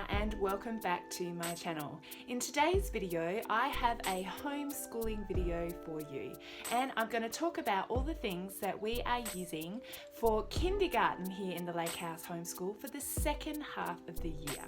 and welcome back to my channel. In today's video, I have a homeschooling video for you, and I'm going to talk about all the things that we are using for kindergarten here in the Lake House Homeschool for the second half of the year.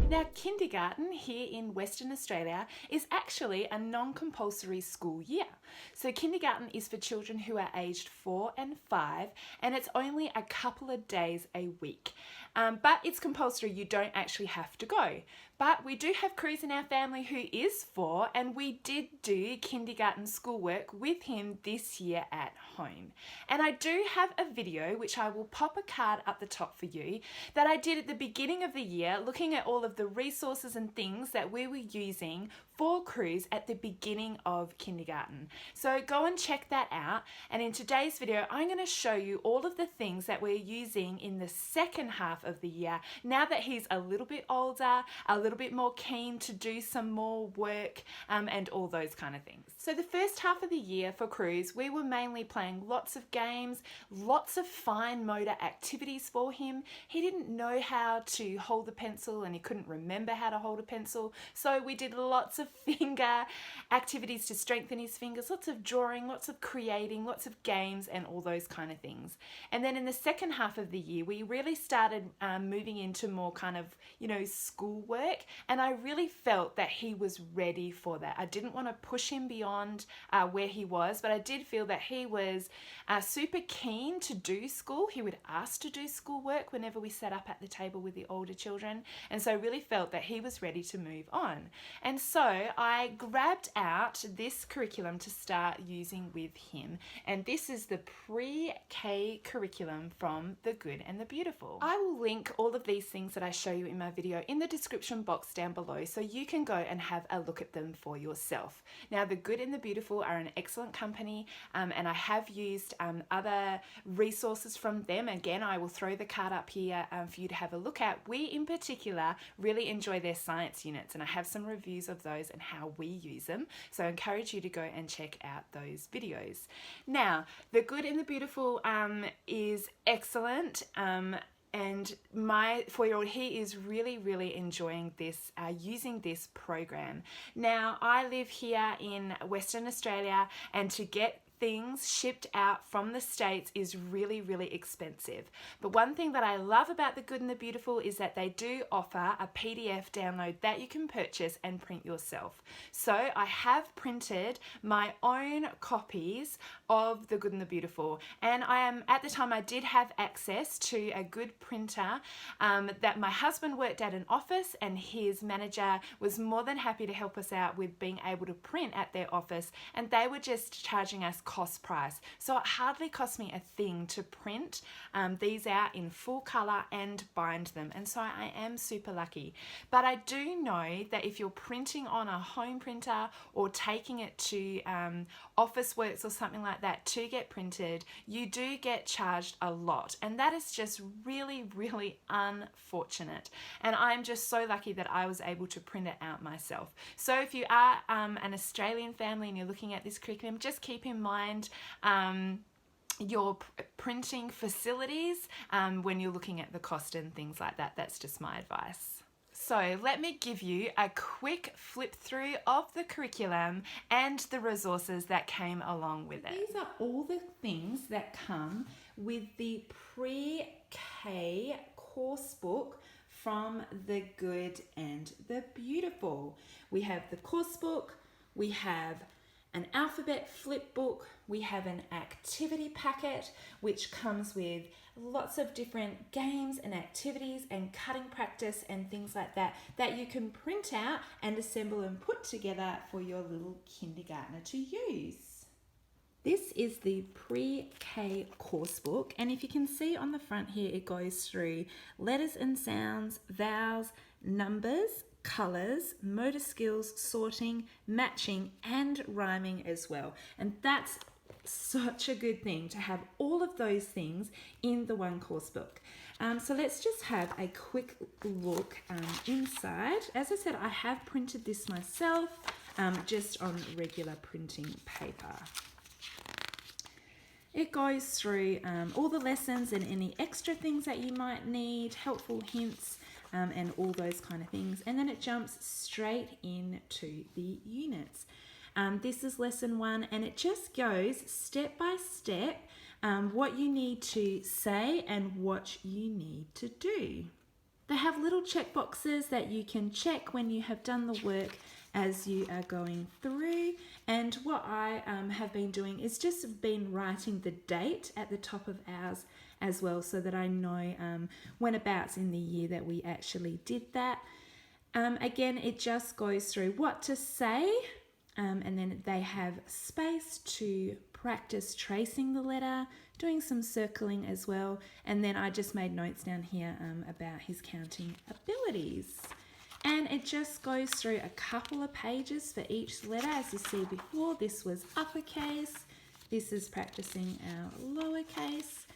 Now, kindergarten here in Western Australia is actually a non-compulsory school year. So kindergarten is for children who are aged 4 and 5, and it's only a couple of days a week. But it's compulsory, you don't actually have to go. But we do have Cruz in our family who is 4, and we did do kindergarten schoolwork with him this year at home. And I do have a video, which I will pop a card up the top for you, that I did at the beginning of the year, looking at all of the resources and things that we were using for Cruz at the beginning of kindergarten. So go and check that out. And in today's video, I'm going to show you all of the things that we're using in the second half of the year, now that he's a little bit older, a little bit more keen to do some more work and all those kind of things. So the first half of the year for Cruz, we were mainly playing lots of games, lots of fine motor activities for him. He didn't know how to hold the pencil and he couldn't remember how to hold a pencil. So we did lots of finger activities to strengthen his fingers, lots of drawing, lots of creating, lots of games and all those kind of things. And then in the second half of the year, we really started moving into more kind of, schoolwork. And I really felt that he was ready for that. I didn't want to push him beyond where he was, but I did feel that he was super keen to do school. He would ask to do schoolwork whenever we sat up at the table with the older children. And so I really felt that he was ready to move on. And so I grabbed out this curriculum to start using with him. And this is the pre-K curriculum from The Good and the Beautiful. I will link all of these things that I show you in my video in the description box down below, so you can go and have a look at them for yourself. Now, The Good and the Beautiful are an excellent company, and I have used other resources from them. Again, I will throw the card up here for you to have a look at. We in particular really enjoy their science units, and I have some reviews of those and how we use them, so I encourage you to go and check out those videos. Now, The Good and the Beautiful is excellent. And my 4-year-old, he is really enjoying this, using this program. Now, I live here in Western Australia, and to get things shipped out from the States is really expensive. But one thing that I love about The Good and the Beautiful is that they do offer a PDF download that you can purchase and print yourself. So I have printed my own copies of The Good and the Beautiful, and at the time I did have access to a good printer that my husband worked at an office, and his manager was more than happy to help us out with being able to print at their office, and they were just charging us cost price. So it hardly cost me a thing to print these out in full color and bind them, and so I am super lucky. But I do know that if you're printing on a home printer or taking it to Officeworks or something like that to get printed, you do get charged a lot, and that is just really unfortunate. And I'm just so lucky that I was able to print it out myself. So if you are an Australian family and you're looking at this curriculum, just keep in mind your printing facilities when you're looking at the cost and things like that. That's just my advice. So let me give you a quick flip through of the curriculum and the resources that came along with it. These are all the things that come with the pre-K course book from The Good and the Beautiful. We have the course book, we have an alphabet flip book, we have an activity packet which comes with lots of different games and activities and cutting practice and things like that that you can print out and assemble and put together for your little kindergartner to use. This is the pre-K course book, and if you can see on the front here, it goes through letters and sounds, vowels, numbers, colours, motor skills, sorting, matching and rhyming as well. And that's such a good thing to have all of those things in the one course book. So let's just have a quick look inside. As I said, I have printed this myself just on regular printing paper. It goes through all the lessons and any extra things that you might need, helpful hints, and all those kind of things. And then it jumps straight into the units. This is lesson 1, and it just goes step by step what you need to say and what you need to do. They have little check boxes that you can check when you have done the work as you are going through. And what I have been doing is just been writing the date at the top of ours as well, so that I know whenabouts in the year that we actually did that. Again, it just goes through what to say, and then they have space to practice tracing the letter, doing some circling as well, and then I just made notes down here about his counting abilities. And it just goes through a couple of pages for each letter. As you see before, this was uppercase, this is practicing our lowercase,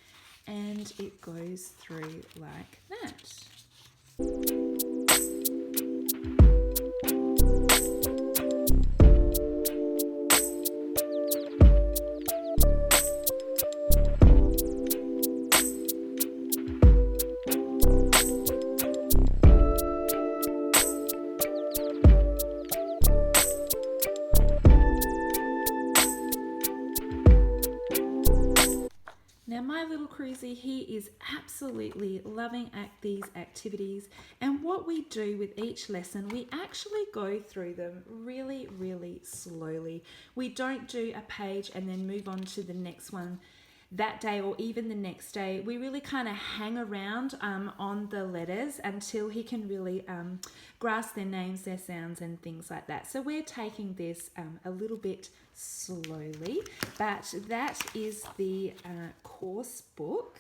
and it goes through like that. Now my little cruisie, he is absolutely loving these activities, and what we do with each lesson, we actually go through them really, really slowly. We don't do a page and then move on to the next one that day or even the next day. We really kind of hang around on the letters until he can really grasp their names, their sounds and things like that. So we're taking this a little bit slowly, but that is the course book.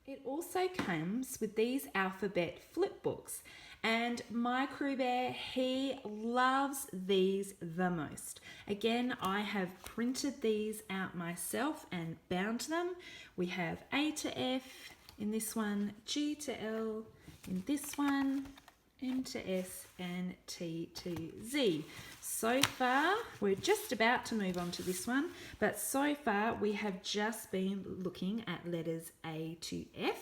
It also comes with these alphabet flip books, and my crew bear, he loves these the most. Again, I have printed these out myself and bound them. We have A to F in this one, G to L in this one, M to S and T to Z. So far, we're just about to move on to this one, but so far we have just been looking at letters A to F.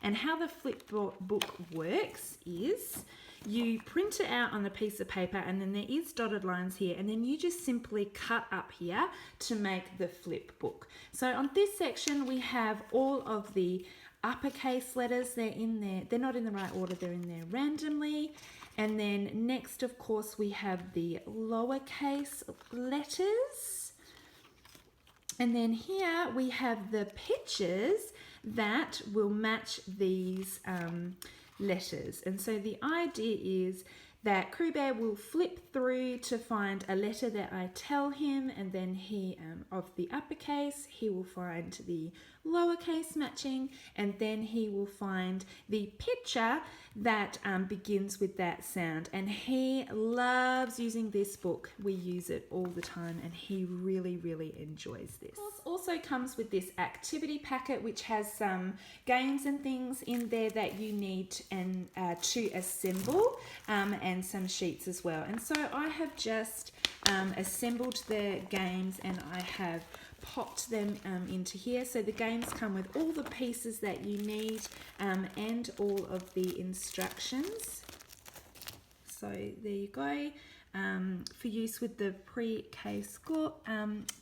And how the flip book works is you print it out on a piece of paper, and then there is dotted lines here, and then you just simply cut up here to make the flip book. So on this section we have all of the uppercase letters. They're in there, they're not in the right order, they're in there randomly. And then next, of course, we have the lowercase letters. And then here we have the pictures that will match these letters. And so the idea is that Crew Bear will flip through to find a letter that I tell him, and then he, of the uppercase, he will find the lowercase matching, and then he will find the picture that begins with that sound. And he loves using this book. We use it all the time, and he really, really enjoys this. It also comes with this activity packet, which has some games and things in there that you need to assemble, and some sheets as well. And so I have just assembled the games, and I have popped them into here. So the games come with all the pieces that you need, and all of the instructions. So there you go, for use with the pre-K school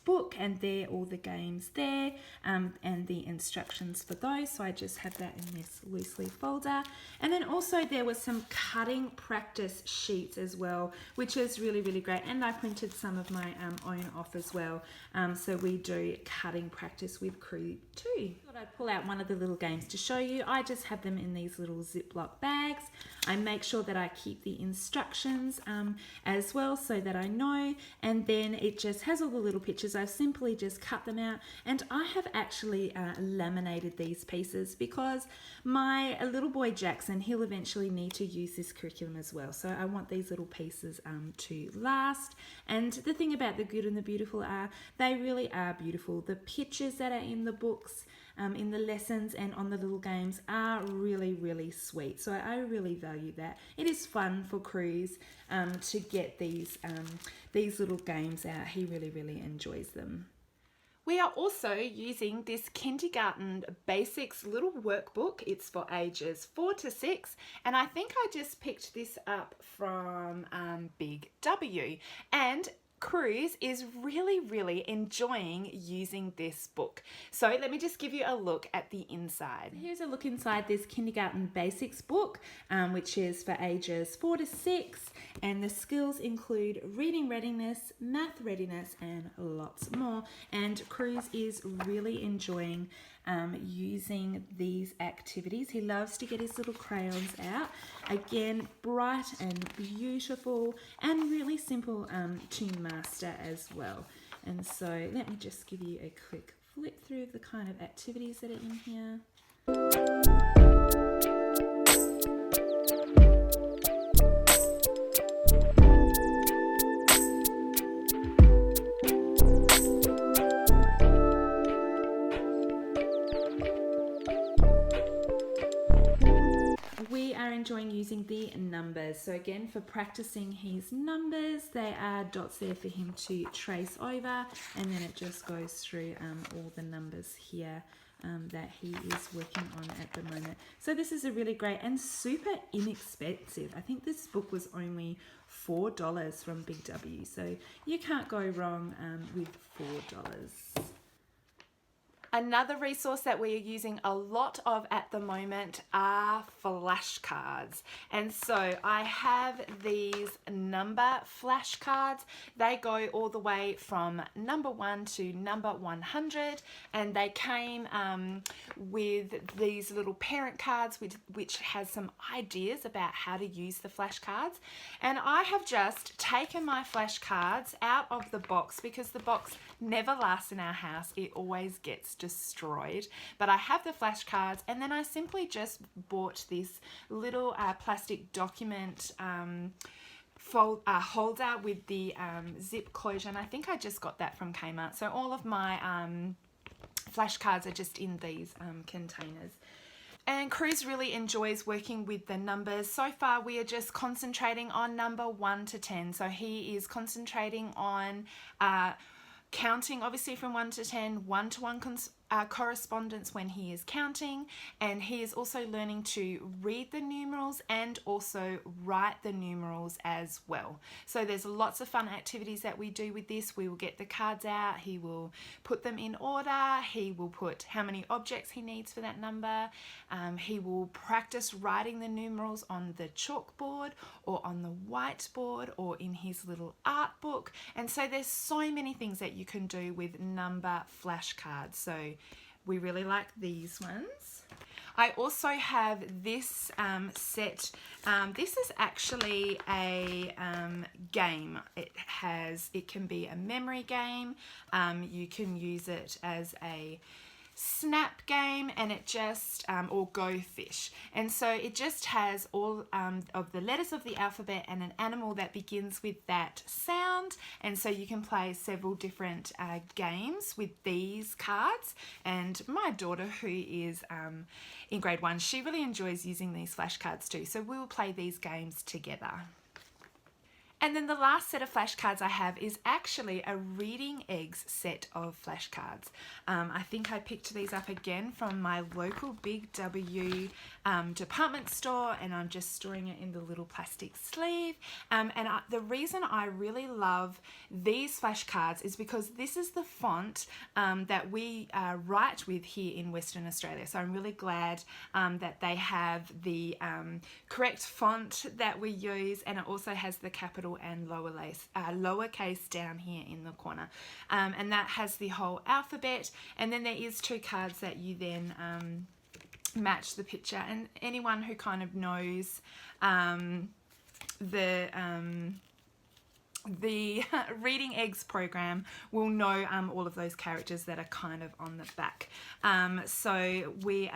book, and there all the games there, and the instructions for those. So I just have that in this loose leaf folder. And then also there was some cutting practice sheets as well, which is really, really great. And I printed some of my own off as well. So we do cutting practice with Crew too. I thought I'd pull out one of the little games to show you. I just have them in these little Ziploc bags. I make sure that I keep the instructions as well, so that I know. And then it just has all the little pictures. I've simply just cut them out, and I have actually laminated these pieces because my little boy Jackson, he'll eventually need to use this curriculum as well. So I want these little pieces to last. And the thing about the good and the beautiful are they really are beautiful. The pictures that are in the books, in the lessons and on the little games are really, really sweet. So I really value that. It is fun for Crews to get these little games out. He really, really enjoys them. We are also using this kindergarten basics little workbook. It's for ages 4 to 6, and I think I just picked this up from Big W, and Cruz is really enjoying using this book. So let me just give you a look at the inside. Here's a look inside this kindergarten basics book, which is for ages 4 to 6, and the skills include reading readiness, math readiness, and lots more. And Cruz is really enjoying using these activities. He loves to get his little crayons out. Again, bright and beautiful and really simple to master as well. And so let me just give you a quick flip through of the kind of activities that are in here. Enjoying using the numbers. So again, for practicing his numbers, there are dots there for him to trace over, and then it just goes through all the numbers here that he is working on at the moment. So this is a really great and super inexpensive. I think this book was only $4 from Big W, so you can't go wrong with $4. Another resource that we are using a lot of at the moment are flashcards. And so I have these number flashcards. They go all the way from number 1 to number 100, and they came with these little parent cards which has some ideas about how to use the flashcards. And I have just taken my flashcards out of the box because the box never lasts in our house. It always gets destroyed. But I have the flashcards, and then I simply just bought this little plastic document holder with the zip closure, and I think I just got that from Kmart. So all of my flashcards are just in these containers. And Cruz really enjoys working with the numbers. So far we are just concentrating on number 1 to 10. So he is concentrating on counting, obviously from 1 to 10, one-to-one correspondence when he is counting, and he is also learning to read the numerals and also write the numerals as well. So there's lots of fun activities that we do with this. We will get the cards out, he will put them in order, he will put how many objects he needs for that number, he will practice writing the numerals on the chalkboard or on the whiteboard or in his little art book. And so there's so many things that you can do with number flashcards. So we really like these ones. I also have this set. This is actually a game. It can be a memory game. You can use it as a snap game, and it just or go fish, and so it just has all of the letters of the alphabet and an animal that begins with that sound, and so you can play several different games with these cards. And my daughter, who is in grade 1, she really enjoys using these flashcards too, so we will play these games together. And then the last set of flashcards I have is actually a Reading Eggs set of flashcards. I think I picked these up again from my local Big W department store, and I'm just storing it in the little plastic sleeve. The reason I really love these flashcards is because this is the font that we write with here in Western Australia. So I'm really glad that they have the correct font that we use, and it also has the capital and lowercase down here in the corner, and that has the whole alphabet. And then there is 2 cards that you then match the picture, and anyone who kind of knows the Reading Eggs program will know all of those characters that are kind of on the back. So we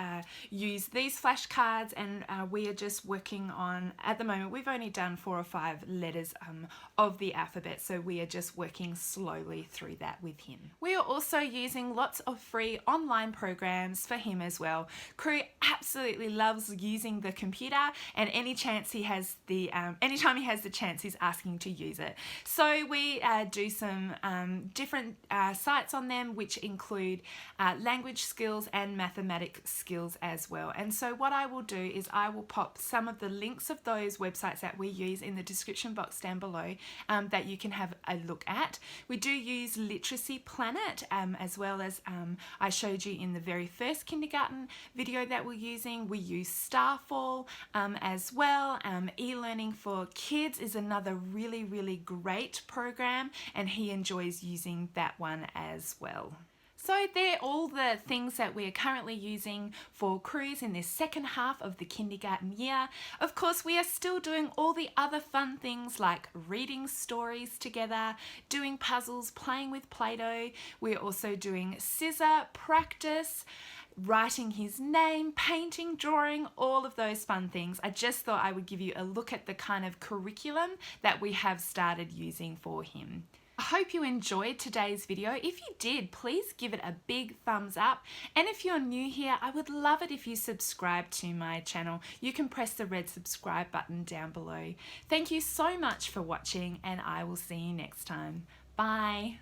use these flashcards, and we are just working on, at the moment we've only done 4 or 5 letters of the alphabet, so we are just working slowly through that with him. We are also using lots of free online programs for him as well. Crew absolutely loves using the computer, and anytime he has the chance, he's asking to use it. So we do some different sites on them, which include language skills and mathematics skills as well. And so what I will do is I will pop some of the links of those websites that we use in the description box down below that you can have a look at. We do use Literacy Planet as well as I showed you in the very first kindergarten video that we're using. We use Starfall as well. E-learning for kids is another really great program, and he enjoys using that one as well. So they're all the things that we are currently using for Cruise in this second half of the kindergarten year. Of course, we are still doing all the other fun things like reading stories together, doing puzzles, playing with Play-Doh. We're also doing scissor practice, writing his name, painting, drawing, all of those fun things. I just thought I would give you a look at the kind of curriculum that we have started using for him. I hope you enjoyed today's video. If you did, please give it a big thumbs up. And if you're new here, I would love it if you subscribe to my channel. You can press the red subscribe button down below. Thank you so much for watching, and I will see you next time. Bye.